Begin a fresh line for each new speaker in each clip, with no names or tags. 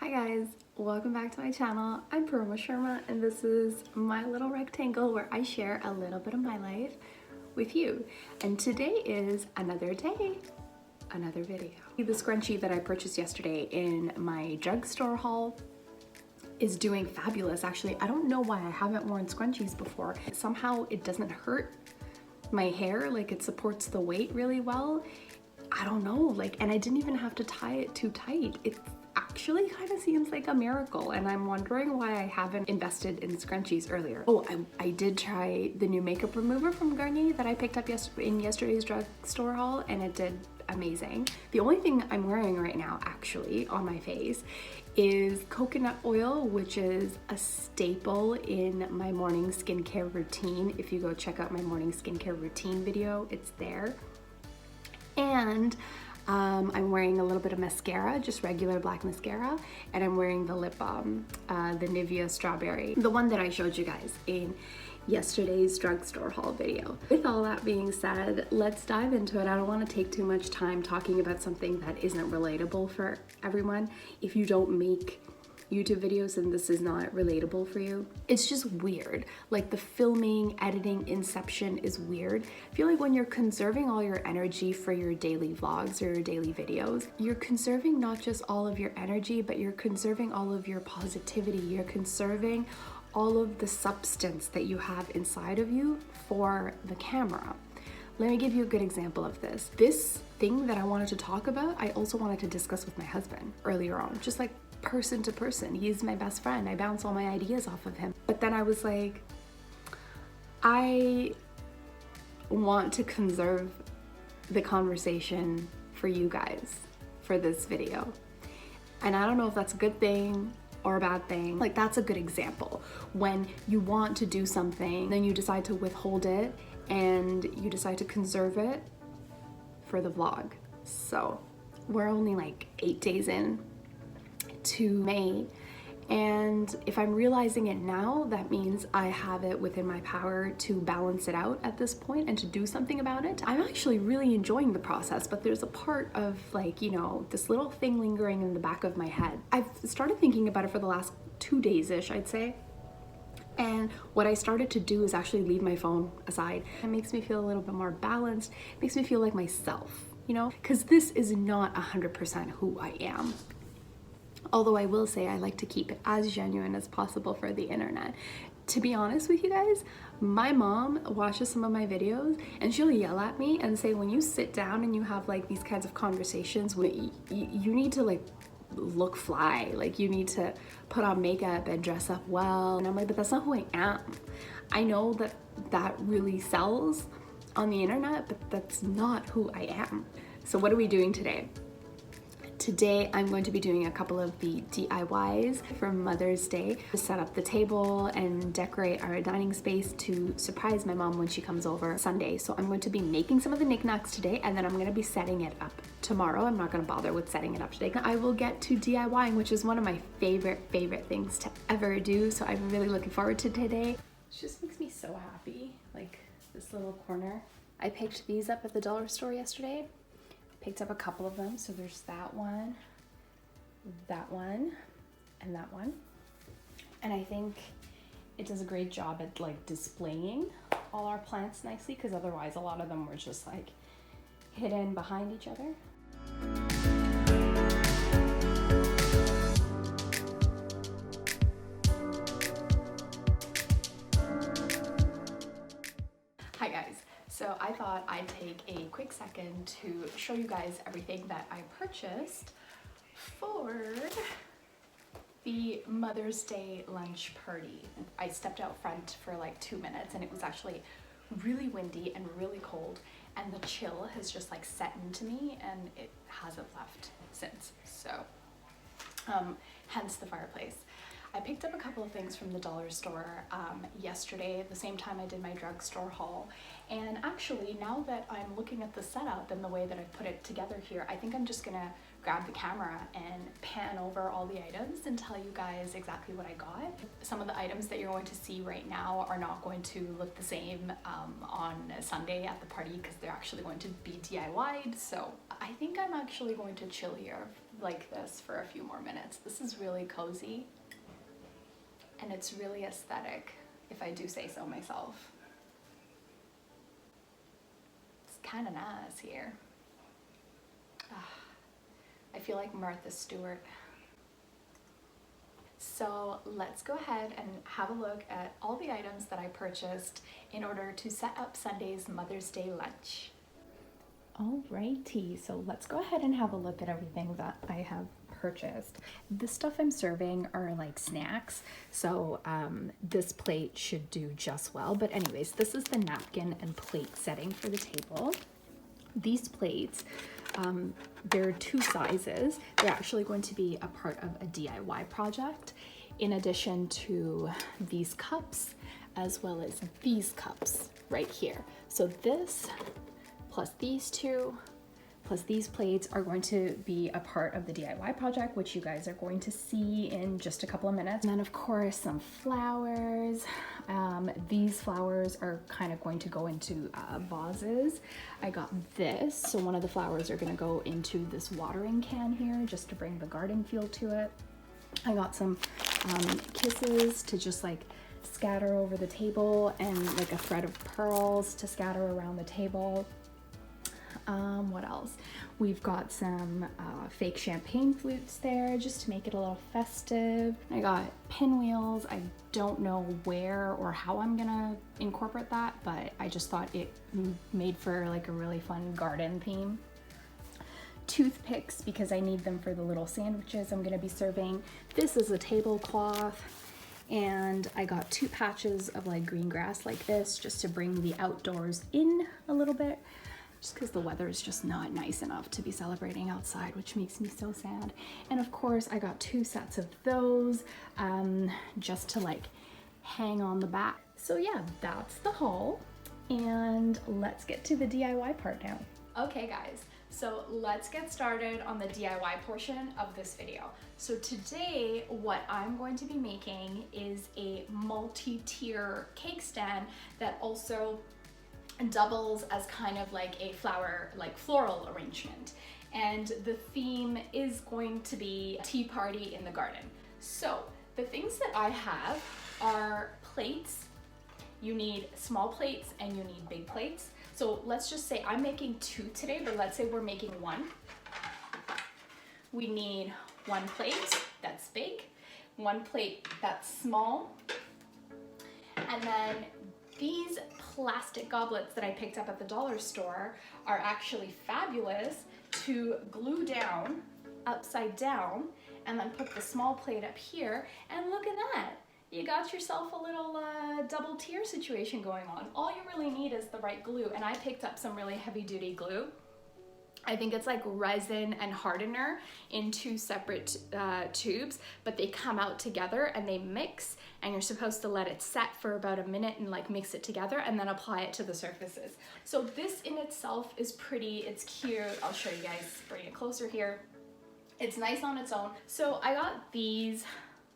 Hi guys, welcome back to my channel. I'm Paroma Sharma and this is my little rectangle where I share a little bit of my life with you. And today is another day, another video. The scrunchie that I purchased yesterday in my drugstore haul is doing fabulous. Actually, I don't know why I haven't worn scrunchies before. Somehow it doesn't hurt my hair, like it supports the weight really well. I don't know, and I didn't even have to tie it too tight. It actually kind of seems like a miracle, and I'm wondering why I haven't invested in scrunchies earlier. Oh, I did try the new makeup remover from Garnier that I picked up in yesterday's drugstore haul, and it did amazing. The only thing I'm wearing right now, actually, on my face is coconut oil, which is a staple in my morning skincare routine. If you go check out my morning skincare routine video, it's there. And I'm wearing a little bit of mascara, just regular black mascara, and I'm wearing the lip balm, the Nivea Strawberry, the one that I showed you guys in yesterday's drugstore haul video. With all that being said, let's dive into it. I don't want to take too much time talking about something that isn't relatable for everyone. If you don't make YouTube videos and this is not relatable for you, it's just weird. Like the filming, editing, inception is weird. I feel like when you're conserving all your energy for your daily vlogs or your daily videos, you're conserving not just all of your energy, but you're conserving all of your positivity. You're conserving all of the substance that you have inside of you for the camera. Let me give you a good example of this. This thing that I wanted to talk about, I also wanted to discuss with my husband earlier on, just like person to person. He's my best friend. I bounce all my ideas off of him. But then I was like, I want to conserve the conversation for you guys for this video. And I don't know if that's a good thing or a bad thing. Like, that's a good example. When you want to do something, then you decide to withhold it and you decide to conserve it for the vlog. So we're only like 8 days in to May, and if I'm realizing it now, that means I have it within my power to balance it out at this point and to do something about it. I'm actually really enjoying the process, but there's a part of this little thing lingering in the back of my head. I've started thinking about it for the last 2 days-ish, I'd say. And what I started to do is actually leave my phone aside. It makes me feel a little bit more balanced. It makes me feel like myself, because this is not 100% who I am. Although I will say I like to keep it as genuine as possible for the internet. To be honest with you guys, my mom watches some of my videos and she'll yell at me and say, when you sit down and you have these kinds of conversations, you need to look fly, you need to put on makeup and dress up well. And I'm like, but that's not who I am. I know that really sells on the internet, but that's not who I am. So what are we doing today? Today, I'm going to be doing a couple of the DIYs for Mother's Day to set up the table and decorate our dining space to surprise my mom when she comes over Sunday. So I'm going to be making some of the knickknacks today, and then I'm going to be setting it up tomorrow. I'm not going to bother with setting it up today. I will get to DIYing, which is one of my favorite things to ever do. So I'm really looking forward to today. It just makes me so happy, this little corner. I picked these up at the dollar store yesterday. Picked up a couple of them, so there's that one, and that one. And I think it does a great job at displaying all our plants nicely, because otherwise a lot of them were just hidden behind each other. Hi guys. So I thought I'd take a quick second to show you guys everything that I purchased for the Mother's Day lunch party. I stepped out front for 2 minutes and it was actually really windy and really cold, and the chill has just set into me and it hasn't left since. So hence the fireplace. I picked up a couple of things from the dollar store yesterday at the same time I did my drugstore haul. And actually, now that I'm looking at the setup and the way that I put it together here, I think I'm just gonna grab the camera and pan over all the items and tell you guys exactly what I got. Some of the items that you're going to see right now are not going to look the same on Sunday at the party, because they're actually going to be DIY'd. So I think I'm actually going to chill here like this for a few more minutes. This is really cozy and it's really aesthetic, if I do say so myself. It's kind of nice here. I feel like Martha Stewart. So let's go ahead and have a look at all the items that I purchased in order to set up Sunday's Mother's Day lunch. Alrighty, so let's go ahead and have a look at everything that I have purchased. The stuff I'm serving are like snacks, so this plate should do just well. But anyways, this is the napkin and plate setting for the table. These plates, there are two sizes. They're actually going to be a part of a DIY project, in addition to these cups, as well as these cups right here. So this, plus these two, plus these plates are going to be a part of the DIY project, which you guys are going to see in just a couple of minutes. And then of course, some flowers. These flowers are kind of going to go into vases. I got this, so one of the flowers are gonna go into this watering can here, just to bring the garden feel to it. I got some kisses to just like scatter over the table, and like a thread of pearls to scatter around the table. What else? We've got some fake champagne flutes there just to make it a little festive. I got pinwheels. I don't know where or how I'm gonna incorporate that, but I just thought it made for like a really fun garden theme. Toothpicks, because I need them for the little sandwiches I'm gonna be serving. This is a tablecloth. And I got 2 patches of like green grass like this, just to bring the outdoors in a little bit, just because the weather is just not nice enough to be celebrating outside, which makes me so sad. And of course I got 2 sets of those just to like hang on the back. So yeah, that's the haul, and let's get to the DIY part now. Okay guys, so let's get started on the DIY portion of this video. So today, what I'm going to be making is a multi-tier cake stand that also doubles as kind of like a flower, like floral arrangement. And the theme is going to be tea party in the garden. So the things that I have are plates. You need small plates and you need big plates. So let's just say I'm making 2 today, but let's say we're making 1. We need 1 plate that's big, 1 plate that's small, and then these plastic goblets that I picked up at the dollar store are actually fabulous to glue down upside down and then put the small plate up here, and look at that. You got yourself a little double tier situation going on. All you really need is the right glue, and I picked up some really heavy duty glue. I think it's like resin and hardener in 2 separate tubes, but they come out together and they mix, and you're supposed to let it set for about a minute and like mix it together and then apply it to the surfaces. So this in itself is pretty, it's cute. I'll show you guys, bring it closer here. It's nice on its own. So I got these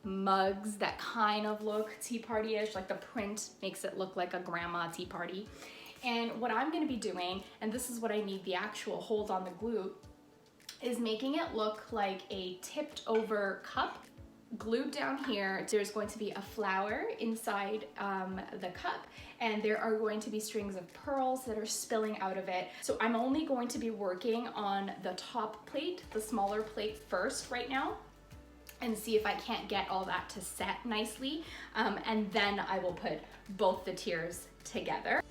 mugs that kind of look tea party-ish, like the print makes it look like a grandma tea party. And what I'm gonna be doing, and this is what I need the actual hold on the glue, is making it look like a tipped over cup. Glued down here, there's going to be a flower inside the cup, and there are going to be strings of pearls that are spilling out of it. So I'm only going to be working on the top plate, the smaller plate first right now, and see if I can't get all that to set nicely, and then I will put both the tiers together.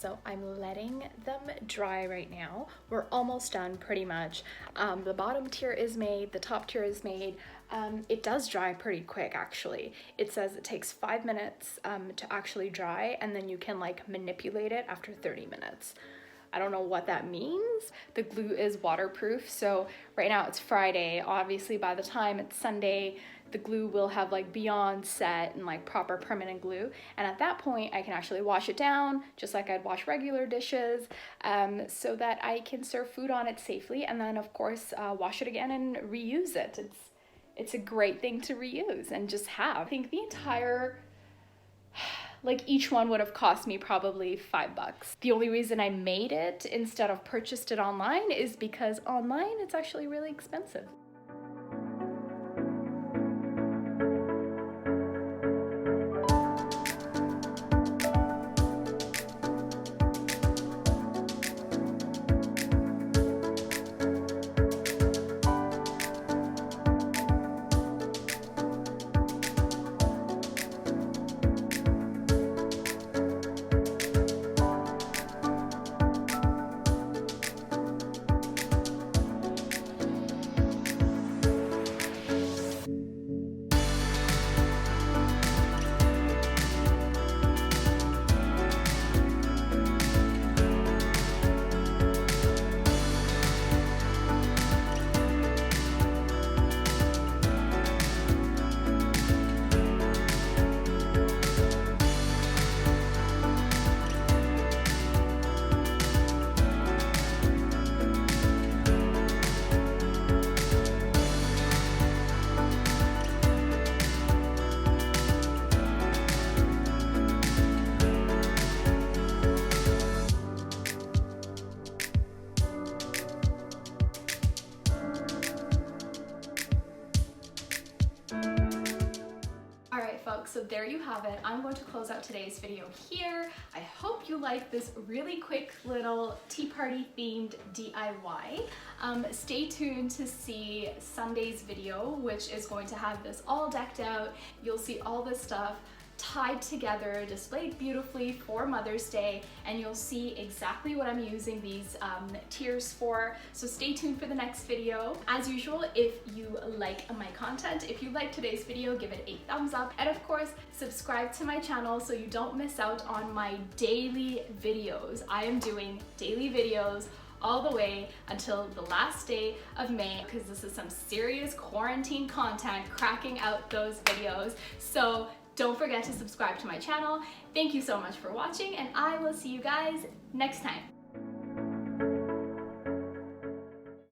So I'm letting them dry right now. We're almost done pretty much. The bottom tier is made, the top tier is made. It does dry pretty quick actually. It says it takes 5 minutes to actually dry, and then you can like manipulate it after 30 minutes. I don't know what that means. The glue is waterproof, so right now it's Friday. Obviously by the time it's Sunday, the glue will have like beyond set and like proper permanent glue. And at that point, I can actually wash it down just like I'd wash regular dishes, so that I can serve food on it safely. And then of course, wash it again and reuse it. It's a great thing to reuse and just have. I think the entire, like each one would have cost me probably $5. The only reason I made it instead of purchased it online is because online it's actually really expensive. Folks, so there you have it. I'm going to close out today's video here. I hope you like this really quick little tea party themed DIY. Stay tuned to see Sunday's video, which is going to have this all decked out. You'll see all this stuff tied together, displayed beautifully for Mother's Day, and you'll see exactly what I'm using these tiers for. So stay tuned for the next video. As usual, if you like my content, if you like today's video, give it a thumbs up, and of course, subscribe to my channel so you don't miss out on my daily videos. I am doing daily videos all the way until the last day of May, because this is some serious quarantine content, cracking out those videos. So don't forget to subscribe to my channel. Thank you so much for watching, and I will see you guys next time.